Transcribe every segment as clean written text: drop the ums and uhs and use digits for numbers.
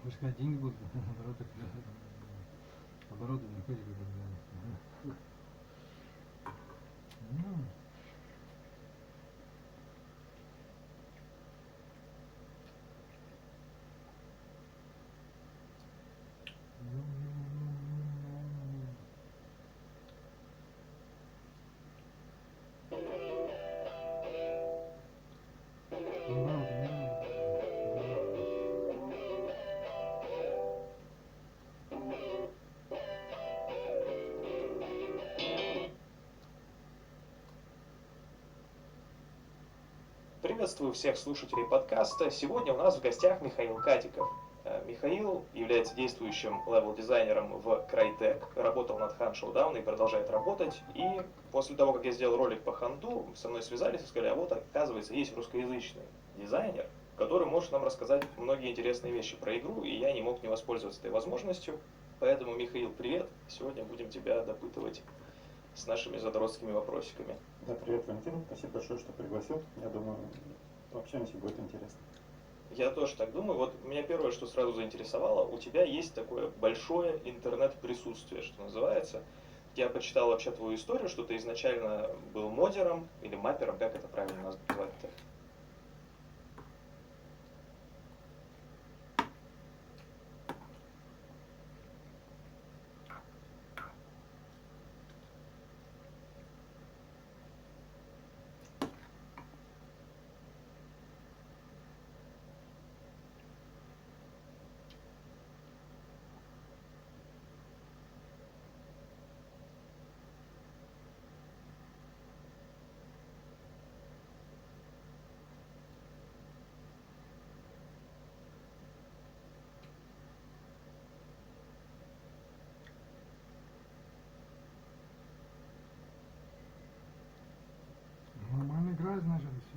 Хочешь сказать, деньги будут, обороты не ходят, Приветствую всех слушателей подкаста. Сегодня у нас в гостях Михаил Катиков. Михаил является действующим левел-дизайнером в Crytek, работал над Hand Showdown и продолжает работать. И после того, как я сделал ролик по ханду, со мной связались и сказали, а вот, оказывается, есть русскоязычный дизайнер, который может нам рассказать многие интересные вещи про игру, и я не мог не воспользоваться этой возможностью. Поэтому, Михаил, привет! Сегодня будем тебя допытывать с нашими задротскими вопросиками. Да, привет, Валентин. Спасибо большое, что пригласил. Я думаю, пообщаемся, будет интересно. Я тоже так думаю. Вот меня первое, что сразу заинтересовало, у тебя есть такое большое интернет-присутствие, что называется. Я почитал вообще твою историю, что ты изначально был модером или маппером, как это правильно назвать-то? Нормально играет, значит, все.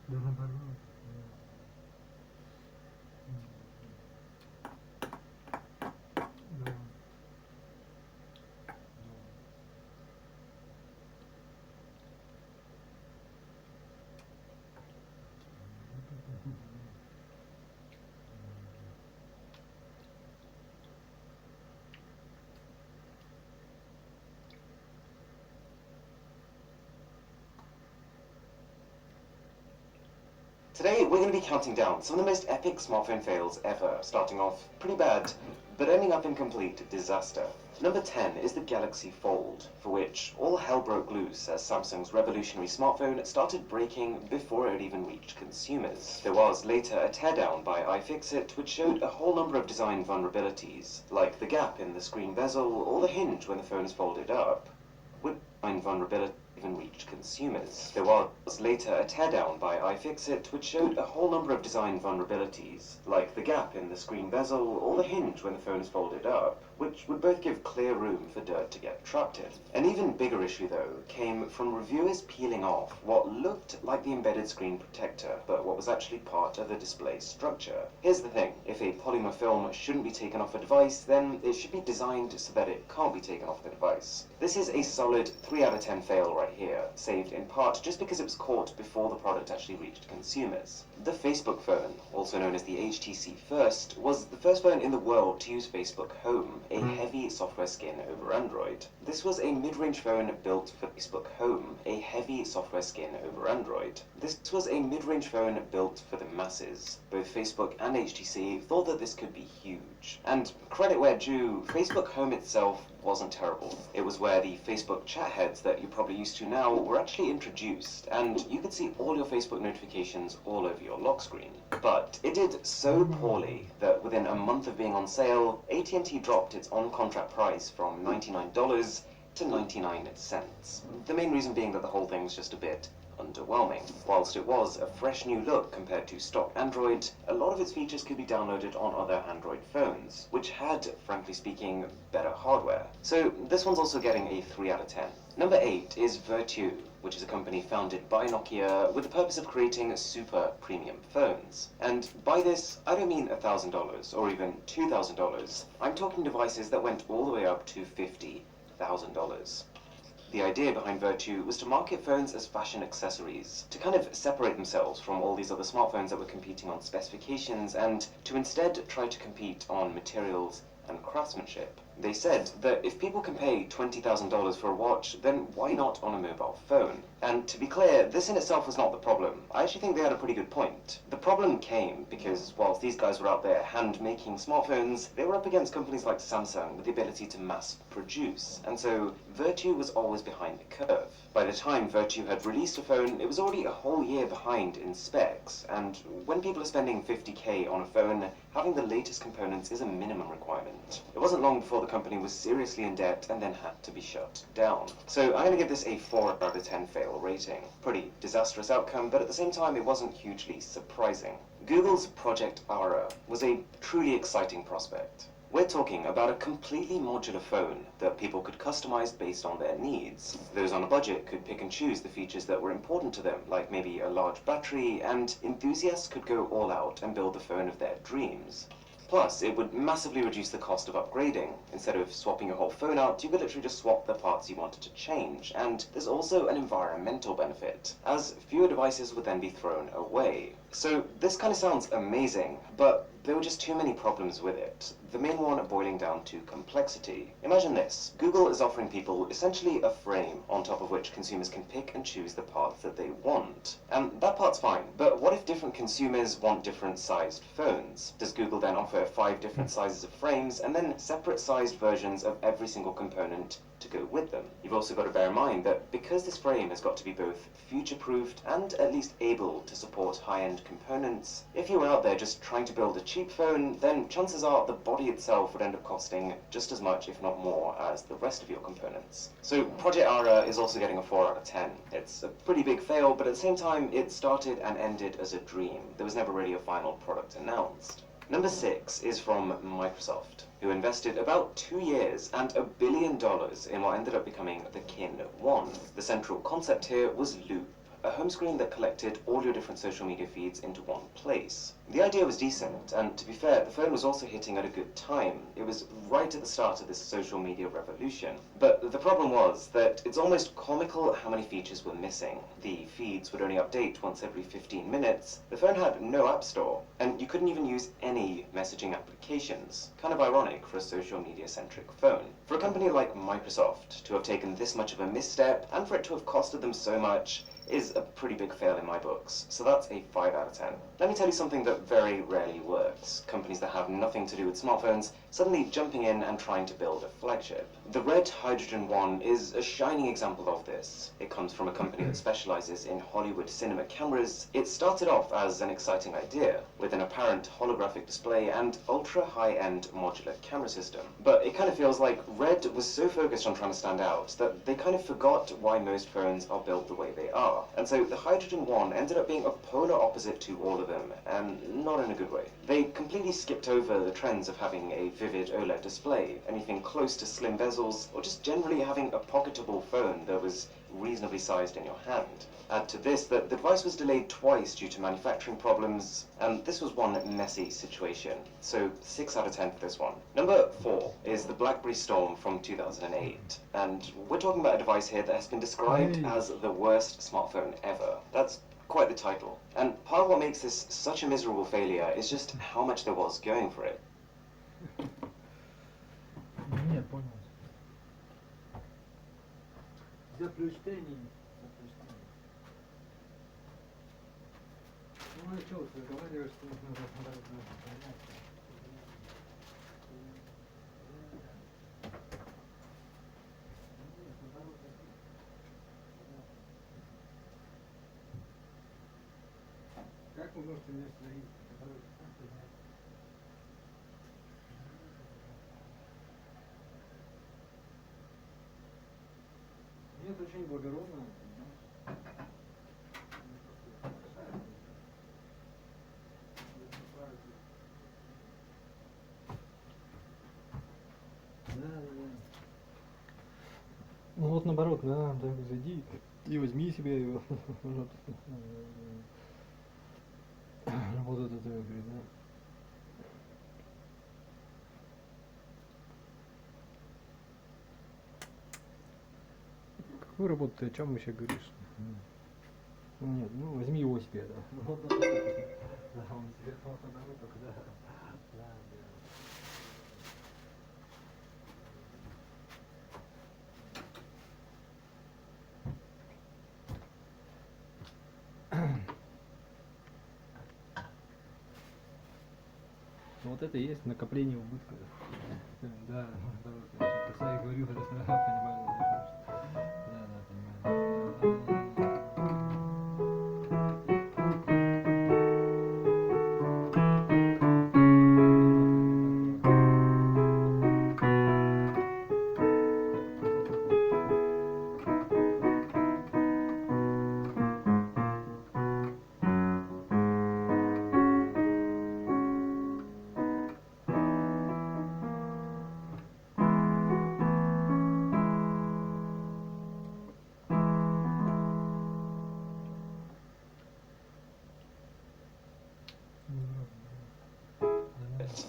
Да, наоборот. Да. Today we're going to be counting down some of the most epic smartphone fails ever, starting off pretty bad, but ending up in complete disaster. Number 10 is the Galaxy Fold, for which all hell broke loose as Samsung's revolutionary smartphone started breaking before it had even reached consumers. There was later a teardown by iFixit, which showed a whole number of design vulnerabilities, like the gap in the screen bezel or the hinge when the phone is folded up, with design vulnerability even reached consumers. There was later a teardown by iFixit, which showed a whole number of design vulnerabilities, like the gap in the screen bezel or the hinge when the phone is folded up, which would both give clear room for dirt to get trapped in. An even bigger issue, though, came from reviewers peeling off what looked like the embedded screen protector, but what was actually part of the display structure. Here's the thing, if a polymer film shouldn't be taken off a device, then it should be designed so that it can't be taken off the device. This is a solid 3 out of 10 fail right here, saved in part just because it was caught before the product actually reached consumers. The Facebook phone, also known as the HTC First, was the first phone in the world to use Facebook Home, a heavy software skin over Android. This was a mid-range phone built for Facebook Home, a heavy software skin over Android. This was a mid-range phone built for the masses. Both Facebook and HTC thought that this could be huge. And credit where due, Facebook Home itself wasn't terrible. It was where the Facebook chat heads that you're probably used to now were actually introduced, and you could see all your Facebook notifications all over your lock screen. But it did so poorly that within a month of being on sale, AT&T dropped its on-contract price from $99 to 99 cents. The main reason being that the whole thing's just a bit underwhelming. Whilst it was a fresh new look compared to stock Android, a lot of its features could be downloaded on other Android phones, which had, frankly speaking, better hardware. So this one's also getting a 3 out of 10. Number 8 is Virtu, which is a company founded by Nokia with the purpose of creating super premium phones. And by this, I don't mean $1,000 or even $2,000. I'm talking devices that went all the way up to $50,000. The idea behind Virtu was to market phones as fashion accessories, to kind of separate themselves from all these other smartphones that were competing on specifications, and to instead try to compete on materials and craftsmanship. They said that if people can pay $20,000 for a watch, then why not on a mobile phone? And to be clear, this in itself was not the problem. I actually think they had a pretty good point. The problem came because whilst these guys were out there hand-making smartphones, they were up against companies like Samsung with the ability to mass produce, and so Virtu was always behind the curve. By the time Virtu had released a phone, it was already a whole year behind in specs, and when people are spending $50K on a phone, having the latest components is a minimum requirement. It wasn't long before the company was seriously in debt and then had to be shut down. So I'm going to give this a 4 out of 10 fail rating. Pretty disastrous outcome, but at the same time it wasn't hugely surprising. Google's Project Ara was a truly exciting prospect. We're talking about a completely modular phone that people could customize based on their needs. Those on a budget could pick and choose the features that were important to them, like maybe a large battery, and enthusiasts could go all out and build the phone of their dreams. Plus, it would massively reduce the cost of upgrading. Instead of swapping your whole phone out, you could literally just swap the parts you wanted to change. And there's also an environmental benefit, as fewer devices would then be thrown away. So this kind of sounds amazing, but there were just too many problems with it. The main one boiling down to complexity. Imagine this. Google is offering people essentially a frame on top of which consumers can pick and choose the parts that they want. And that part's fine, but what if different consumers want different sized phones? Does Google then offer 5 different sizes of frames and then separate sized versions of every single component to go with them? You've also got to bear in mind that because this frame has got to be both future-proofed and at least able to support high-end components, if you were out there just trying to build a cheap phone, then chances are the body itself would end up costing just as much, if not more, as the rest of your components. So Project Ara is also getting a 4 out of 10. It's a pretty big fail, but at the same time, it started and ended as a dream. There was never really a final product announced. Number 6 is from Microsoft, who invested about 2 years and $1 billion in what ended up becoming the Kin 1. The central concept here was Loop, a home screen that collected all your different social media feeds into one place. The idea was decent, and to be fair, the phone was also hitting at a good time. It was right at the start of this social media revolution. But the problem was that it's almost comical how many features were missing. The feeds would only update once every 15 minutes, the phone had no app store, and you couldn't even use any messaging applications. Kind of ironic for a social media-centric phone. For a company like Microsoft to have taken this much of a misstep, and for it to have costed them so much, is a pretty big fail in my books, so that's a 5 out of 10. Let me tell you something that very rarely works. Companies that have nothing to do with smartphones suddenly jumping in and trying to build a flagship. The Red Hydrogen One is a shining example of this. It comes from a company that specializes in Hollywood cinema cameras. It started off as an exciting idea, with an apparent holographic display and ultra high-end modular camera system. But it kind of feels like Red was so focused on trying to stand out that they kind of forgot why most phones are built the way they are. And so the Hydrogen One ended up being a polar opposite to all of them, and not in a good way. They completely skipped over the trends of having a vivid OLED display, anything close to slim bezels, or just generally having a pocketable phone that was reasonably sized in your hand. Add to this that the device was delayed twice due to manufacturing problems, and this was one messy situation. So 6 out of 10 for this one. Number 4 is the BlackBerry Storm from 2008, and we're talking about a device here that has been described as the worst smartphone ever. That's quite the title. And part of what makes this such a miserable failure is just how much there was going for it. Не, понял. Заплюштение. Ну, а что, ты разговариваешь, что нужно понять. Как вы можете меня остановить? Нет, очень благородно, понимаешь? Ну вот наоборот, да, так зайди и возьми себе его. Вот это говорит, да. Какую работу ты о чем вообще говоришь? Нет, ну возьми его себе, да. Вот, да, он себе только да. Вот это и есть накопление убытков. Да, я говорю, да, понимаю, да, понимаю.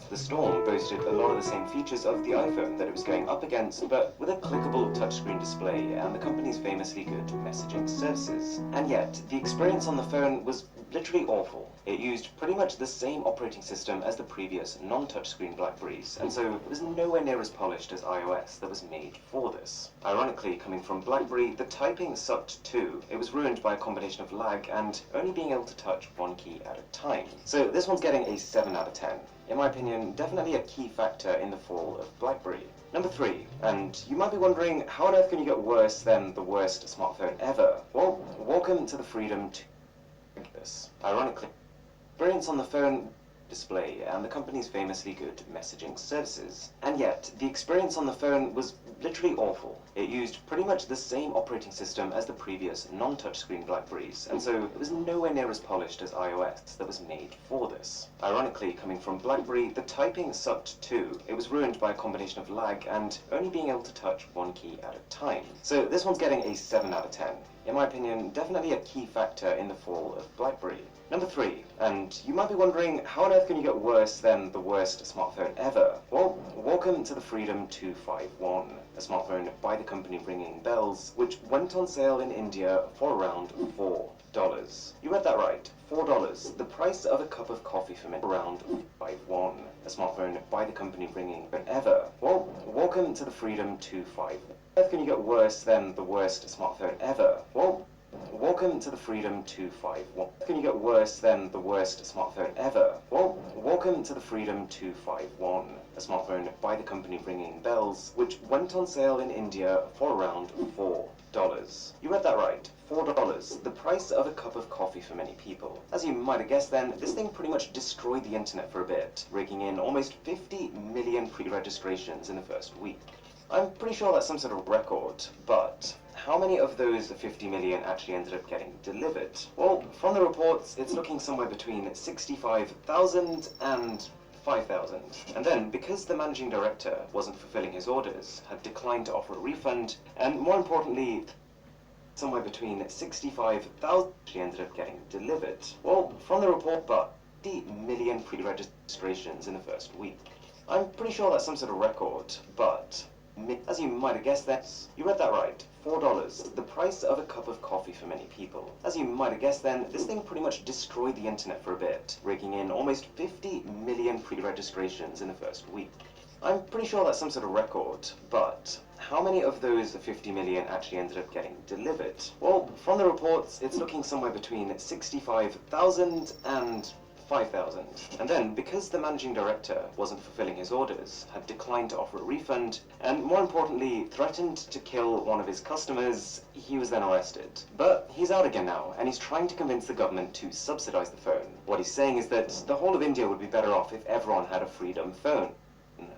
The Storm boasted a lot of the same features of the iPhone that it was going up against, but with a clickable touchscreen display and the company's famously good messaging services. And yet, the experience on the phone was literally awful. It used pretty much the same operating system as the previous non-touchscreen BlackBerries, and so it was nowhere near as polished as iOS that was made for this. Ironically, coming from BlackBerry, the typing sucked too. It was ruined by a combination of lag and only being able to touch one key at a time. So this one's getting a 7 out of 10. In my opinion, definitely a key factor in the fall of BlackBerry. Number 3, and you might be wondering, how on earth can you get worse than the worst smartphone ever? Well, welcome to the freedom to this. Ironically, experience on the phone display and the company's famously good messaging services. And yet, the experience on the phone was literally awful. It used pretty much the same operating system as the previous non-touchscreen BlackBerries, and so it was nowhere near as polished as iOS that was made for this. Ironically, coming from BlackBerry, the typing sucked too. It was ruined by a combination of lag and only being able to touch one key at a time. So this one's getting a 7 out of 10. In my opinion, definitely a key factor in the fall of BlackBerry. Number 3, and you might be wondering, how on earth can you get worse than the worst smartphone ever? Well, welcome to the Freedom 251, a smartphone by the company ringing bells, which went on sale in India for around $4. You read that right, $4, the price of a cup of coffee for me, around $5.1, a smartphone by the company ringing ever. Well, welcome to the Freedom 251. How on earth can you get worse than the worst smartphone ever? Well, welcome to the Freedom 251. Can you get worse than the worst smartphone ever? Well, welcome to the Freedom 251, a smartphone by the company ringing bells, which went on sale in India for around $4. You read that right, $4, the price of a cup of coffee for many people. As you might have guessed then, this thing pretty much destroyed the internet for a bit, raking in almost 50 million pre-registrations in the first week. I'm pretty sure that's some sort of record, but how many of those 50 million actually ended up getting delivered? Well, from the reports, it's looking somewhere between 65,000 and 5,000. And then, because the managing director wasn't fulfilling his orders, had declined to offer a refund, and more importantly, somewhere between 65,000 actually ended up getting delivered. Well, from the report, but 50 million pre-registrations in the first week. I'm pretty sure that's some sort of record, but as you might have guessed that, you read that right, $4, the price of a cup of coffee for many people. As you might have guessed then, this thing pretty much destroyed the internet for a bit, raking in almost 50 million pre-registrations in the first week. I'm pretty sure that's some sort of record, but how many of those 50 million actually ended up getting delivered? Well, from the reports, it's looking somewhere between 65,000 and 5,000. And then, because the managing director wasn't fulfilling his orders, had declined to offer a refund, and more importantly, threatened to kill one of his customers, he was then arrested. But he's out again now, and he's trying to convince the government to subsidize the phone. What he's saying is that the whole of India would be better off if everyone had a Freedom phone.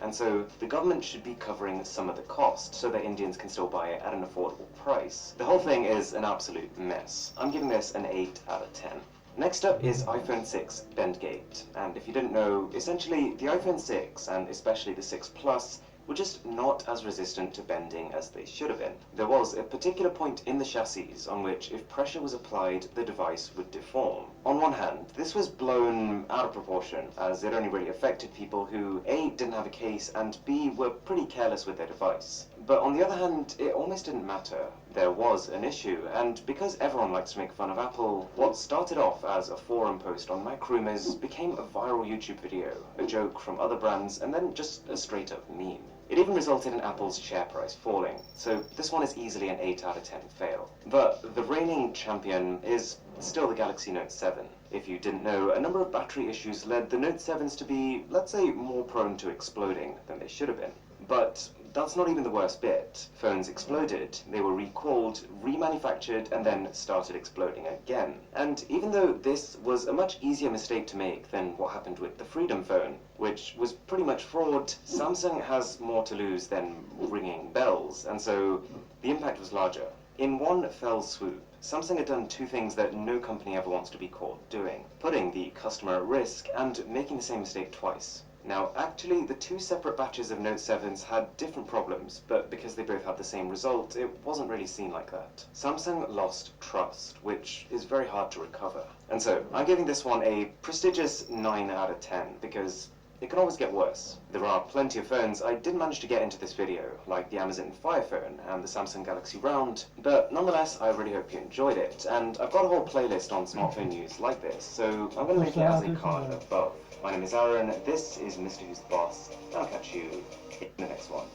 And so the government should be covering some of the cost so that Indians can still buy it at an affordable price. The whole thing is an absolute mess. I'm giving this an 8 out of 10. Next up is iPhone 6 Bendgate, and if you didn't know, essentially the iPhone 6, and especially the 6 Plus, were just not as resistant to bending as they should have been. There was a particular point in the chassis on which, if pressure was applied, the device would deform. On one hand, this was blown out of proportion, as it only really affected people who A, didn't have a case, and B, were pretty careless with their device. But on the other hand, it almost didn't matter. There was an issue, and because everyone likes to make fun of Apple, what started off as a forum post on Mac Rumors became a viral YouTube video, a joke from other brands, and then just a straight-up meme. It even resulted in Apple's share price falling, so this one is easily an 8 out of 10 fail. But the reigning champion is still the Galaxy Note 7. If you didn't know, a number of battery issues led the Note 7s to be, let's say, more prone to exploding than they should have been. But that's not even the worst bit. Phones exploded, they were recalled, remanufactured, and then started exploding again. And even though this was a much easier mistake to make than what happened with the Freedom phone, which was pretty much fraud, Samsung has more to lose than ringing bells, and so the impact was larger. In one fell swoop, Samsung had done two things that no company ever wants to be caught doing: putting the customer at risk and making the same mistake twice. Now, actually, the two separate batches of Note 7s had different problems, but because they both had the same result, it wasn't really seen like that. Samsung lost trust, which is very hard to recover. And so, I'm giving this one a prestigious 9 out of 10, because it can always get worse. There are plenty of phones I didn't manage to get into this video, like the Amazon Fire Phone and the Samsung Galaxy Round, but nonetheless, I really hope you enjoyed it, and I've got a whole playlist on smartphone news like this, so I'm going to make it as a card above. My name is Aaron, this is Mr. Who's the Boss, and I'll catch you in the next one.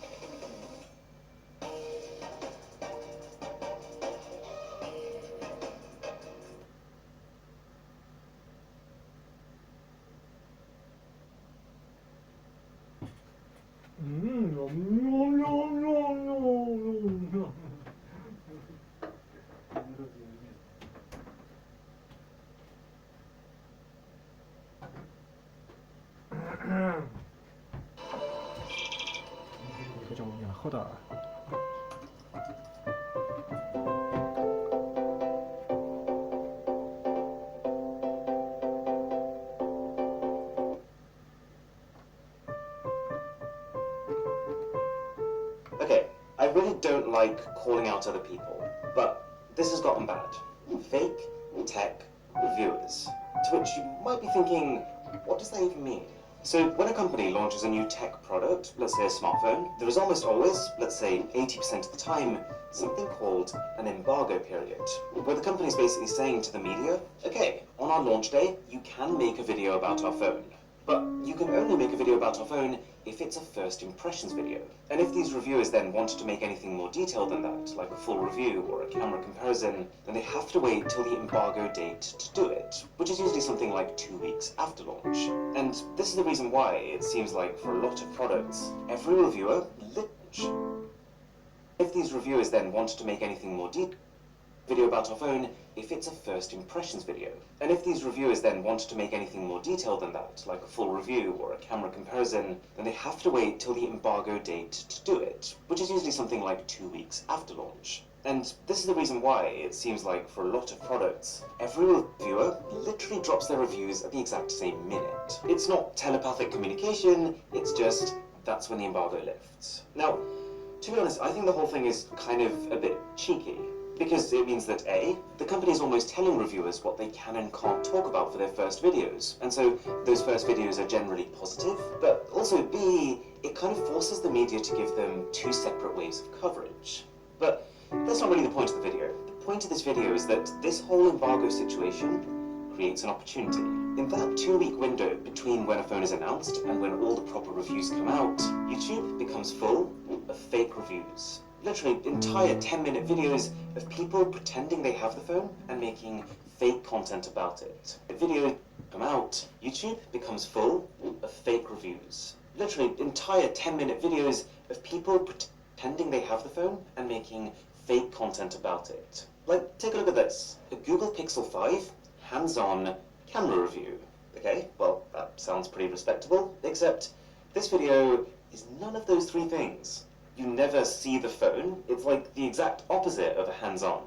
Okay, I really don't like calling out other people, but this has gotten bad. Fake tech reviewers. To which you might be thinking, what does that even mean? So when a company launches a new tech product, let's say a smartphone, there is almost always, let's say 80% of the time, something called an embargo period, where the company is basically saying to the media, okay, on our launch day, you can make a video about our phone, but you can only make a video about our phone if it's a first impressions video. And if these reviewers then wanted to make anything more detailed than that, like a full review or a camera comparison, then they have to wait till the embargo date to do it, which is usually something like 2 weeks after launch. And this is the reason why it seems like for a lot of products, every reviewer if these reviewers then wanted to make anything more detailed video about our phone if it's a first impressions video. And if these reviewers then wanted to make anything more detailed than that, like a full review or a camera comparison, then they have to wait till the embargo date to do it, which is usually something like 2 weeks after launch. And this is the reason why it seems like for a lot of products, every reviewer literally drops their reviews at the exact same minute. It's not telepathic communication, it's just that's when the embargo lifts. Now, to be honest, I think the whole thing is kind of a bit cheeky, because it means that A, the company is almost telling reviewers what they can and can't talk about for their first videos, and so those first videos are generally positive, but also B, it kind of forces the media to give them two separate waves of coverage. But that's not really the point of the video. The point of this video is that this whole embargo situation creates an opportunity. In that 2-week window between when a phone is announced and when all the proper reviews come out, YouTube becomes full of fake reviews. Literally entire 10-minute videos of people pretending they have the phone and making fake content about it. The videos come out, YouTube becomes full of fake reviews. Literally entire 10-minute videos of people pretending they have the phone and making fake content about it. Like, take a look at this. A Google Pixel 5 hands-on camera review. Okay, well, that sounds pretty respectable, except this video is none of those three things. You never see the phone. It's like the exact opposite of a hands-on.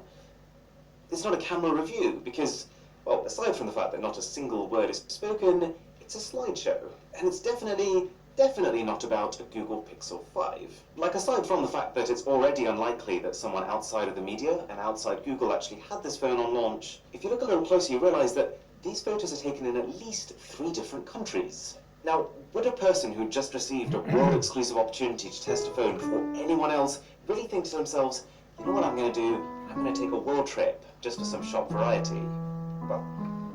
It's not a camera review because, well, aside from the fact that not a single word is spoken, it's a slideshow. And it's definitely definitely not about a Google Pixel 5. Like, aside from the fact that it's already unlikely that someone outside of the media and outside Google actually had this phone on launch, if you look a little closer you realize that these photos are taken in at least 3 different countries. Now, would a person who just received a world-exclusive opportunity to test a phone before anyone else really think to themselves, you know what I'm going to do? I'm going to take a world trip just for some shop variety? Well,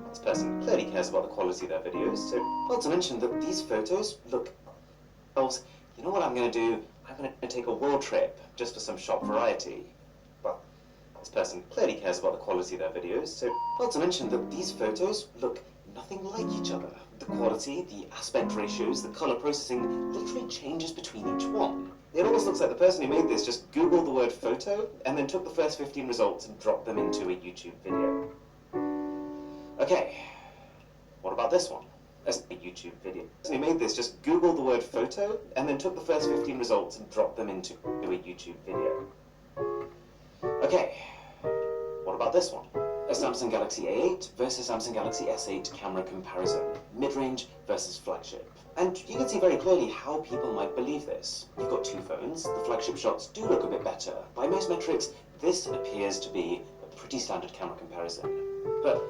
this person clearly cares about the quality of their videos, so not to mention that these photos look, you know what I'm going to do? I'm going to take a world trip just for some shop variety. Well, this person clearly cares about the quality of their videos, so not to mention that these photos look nothing like each other. The quality, the aspect ratios, the color processing literally changes between each one. It almost looks like the person who made this just Googled the word photo and then took the first 15 results and dropped them into a YouTube video. Okay, what about this one? As a YouTube video. The person who made this just Googled the word photo and then took the first 15 results and dropped them into a YouTube video. Okay, what about this one? A Samsung Galaxy A8 versus Samsung Galaxy S8 camera comparison. Mid-range versus flagship. And you can see very clearly how people might believe this. You've got 2 phones, the flagship shots do look a bit better. By most metrics, this appears to be a pretty standard camera comparison. But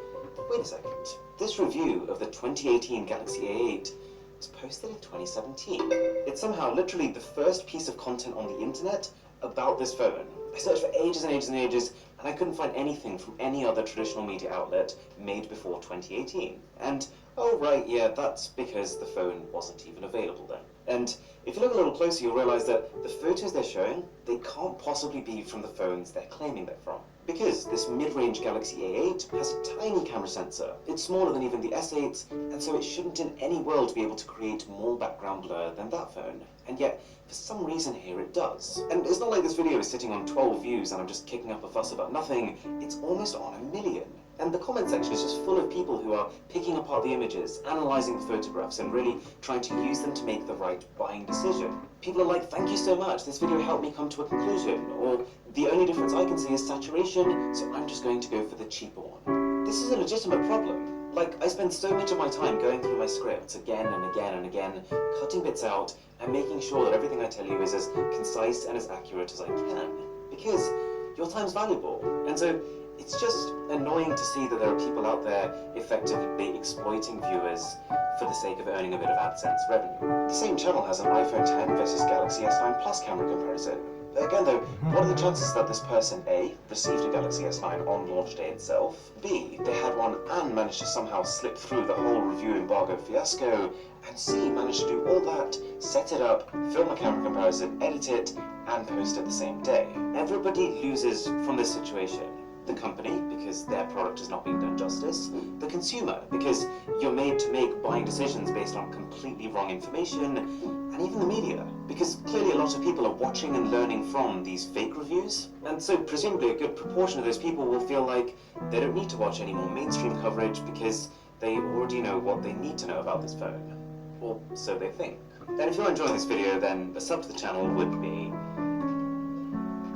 wait a second, this review of the 2018 Galaxy A8 was posted in 2017. It's somehow literally the first piece of content on the internet about this phone. I searched for ages and ages and ages, and I couldn't find anything from any other traditional media outlet made before 2018. And, oh right, yeah, that's because the phone wasn't even available then. And if you look a little closer, you'll realize that the photos they're showing, they can't possibly be from the phones they're claiming they're from. Because this mid-range Galaxy A8 has a tiny camera sensor. It's smaller than even the S8s, and so it shouldn't in any world be able to create more background blur than that phone. And yet, for some reason here it does. And it's not like this video is sitting on 12 views and I'm just kicking up a fuss about nothing. It's almost on 1 million. And the comment section is just full of people who are picking apart the images, analyzing the photographs, and really trying to use them to make the right buying decision. People are like, thank you so much, this video helped me come to a conclusion. Or, the only difference I can see is saturation, so I'm just going to go for the cheaper one. This is a legitimate problem. Like, I spend so much of my time going through my scripts again and again and again, cutting bits out, and making sure that everything I tell you is as concise and as accurate as I can. Because your time's valuable. And so, it's just annoying to see that there are people out there effectively exploiting viewers for the sake of earning a bit of AdSense revenue. The same channel has an iPhone 10 versus Galaxy S9 Plus camera comparison. Again though, what are the chances that this person A, received a Galaxy S9 on launch day itself, B, they had one and managed to somehow slip through the whole review embargo fiasco, and C, managed to do all that, set it up, film a camera comparison, edit it, and post it the same day? Everybody loses from this situation. The company, because their product is not being done justice. The consumer, because you're made to make buying decisions based on completely wrong information. And even the media, because clearly a lot of people are watching and learning from these fake reviews. And so presumably a good proportion of those people will feel like they don't need to watch any more mainstream coverage because they already know what they need to know about this phone. Or so they think. And if you're enjoying this video, then a sub to the channel would be...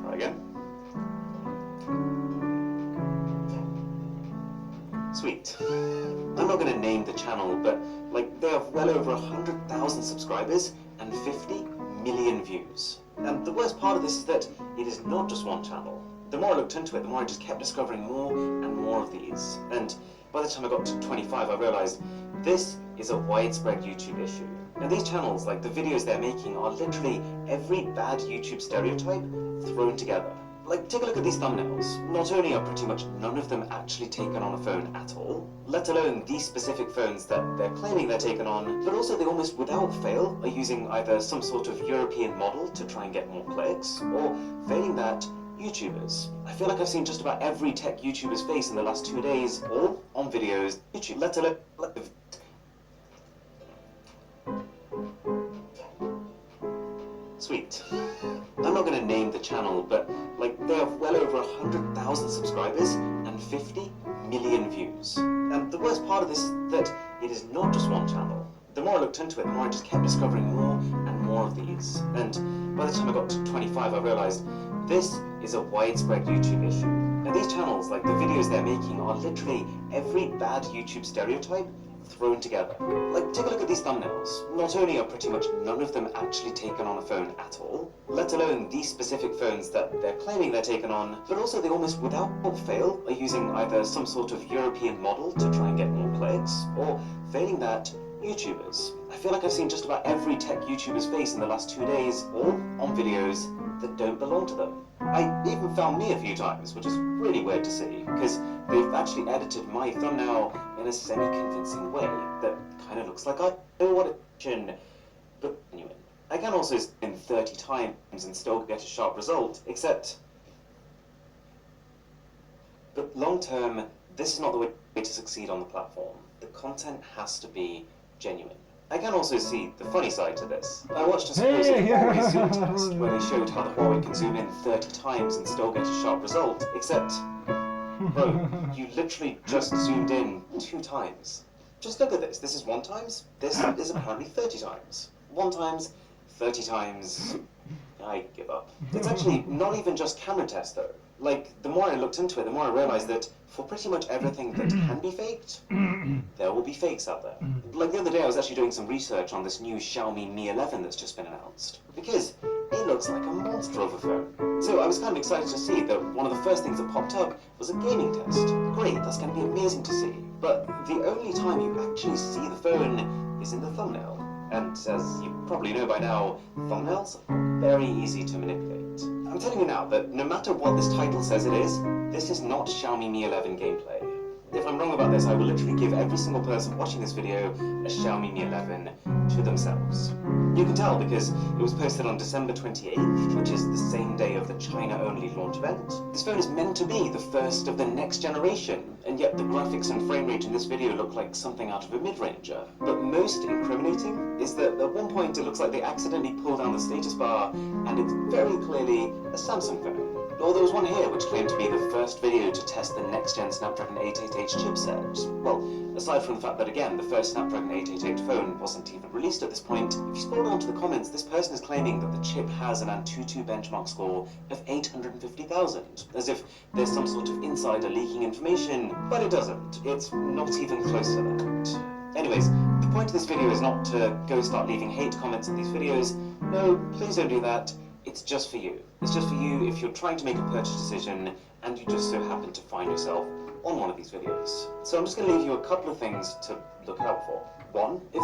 Try again. Sweet. I'm not going to name the channel, but like they have well over 100,000 subscribers and 50 million views. And the worst part of this is that it is not just one channel. The more I looked into it, the more I just kept discovering more and more of these. And by the time I got to 25, I realized this is a widespread YouTube issue. And these channels, like the videos they're making, are literally every bad YouTube stereotype thrown together. Like, take a look at these thumbnails. Not only are pretty much none of them actually taken on a phone at all, let alone these specific phones that they're claiming they're taken on, but also they almost without fail are using either some sort of European model to try and get more clicks, or failing that, YouTubers. I feel like I've seen just about every tech YouTuber's face in the last 2 days, all on videos, YouTube, let alone... Sweet. I'm not going to name the channel, but like they have well over 100,000 subscribers and 50 million views. And the worst part of this is that it is not just one channel. The more I looked into it, the more I just kept discovering more and more of these. And by the time I got to 25, I realized this is a widespread YouTube issue. And these channels, like the videos they're making, are literally every bad YouTube stereotype thrown together. Like, take a look at these thumbnails. Not only are pretty much none of them actually taken on a phone at all, let alone these specific phones that they're claiming they're taken on, but also they almost without fail are using either some sort of European model to try and get more clicks, or failing that, YouTubers. I feel like I've seen just about every tech YouTuber's face in the last 2 days, all on videos that don't belong to them. I even found me a few times, which is really weird to see, because they've actually edited my thumbnail in a semi-convincing way that kind of looks like I know what it but genuine. I can also spin 30 times and still get a sharp result, except... But long term, this is not the way to succeed on the platform. The content has to be genuine. I can also see the funny side to this. I watched a supposed Huawei zoom test where they showed how the Huawei can zoom in 30 times and still get a sharp result, except, bro, you literally just zoomed in 2 times. Just look at this. This is 1 times. This is apparently 30 times. 1 times, 30 times. I give up. It's actually not even just camera test though. Like, the more I looked into it, the more I realized that for pretty much everything that can be faked, there will be fakes out there. Like the other day I was actually doing some research on this new Xiaomi Mi 11 that's just been announced, because it looks like a monster of a phone. So I was kind of excited to see that one of the first things that popped up was a gaming test. Great, that's going to be amazing to see. But the only time you actually see the phone is in the thumbnail. And as you probably know by now, thumbnails are very easy to manipulate. I'm telling you now that no matter what this title says it is, this is not Xiaomi Mi 11 gameplay. If I'm wrong about this, I will literally give every single person watching this video a Xiaomi Mi 11 to themselves. You can tell because it was posted on December 28th, which is the same day of the China-only launch event. This phone is meant to be the first of the next generation, and yet the graphics and frame rate in this video look like something out of a mid-ranger. But most incriminating is that at one point it looks like they accidentally pulled down the status bar, and it's very clearly a Samsung phone. Or there was one here which claimed to be the first video to test the next-gen Snapdragon 888 chipset. Well, aside from the fact that, again, the first Snapdragon 888 phone wasn't even released at this point, if you scroll down to the comments, this person is claiming that the chip has an Antutu benchmark score of 850,000, as if there's some sort of insider leaking information, but it doesn't. It's not even close to that. Anyways, the point of this video is not to go start leaving hate comments in these videos. No, please don't do that. It's just for you. It's just for you if you're trying to make a purchase decision and you just so happen to find yourself on one of these videos. So I'm just going to leave you a couple of things to look out for. One, if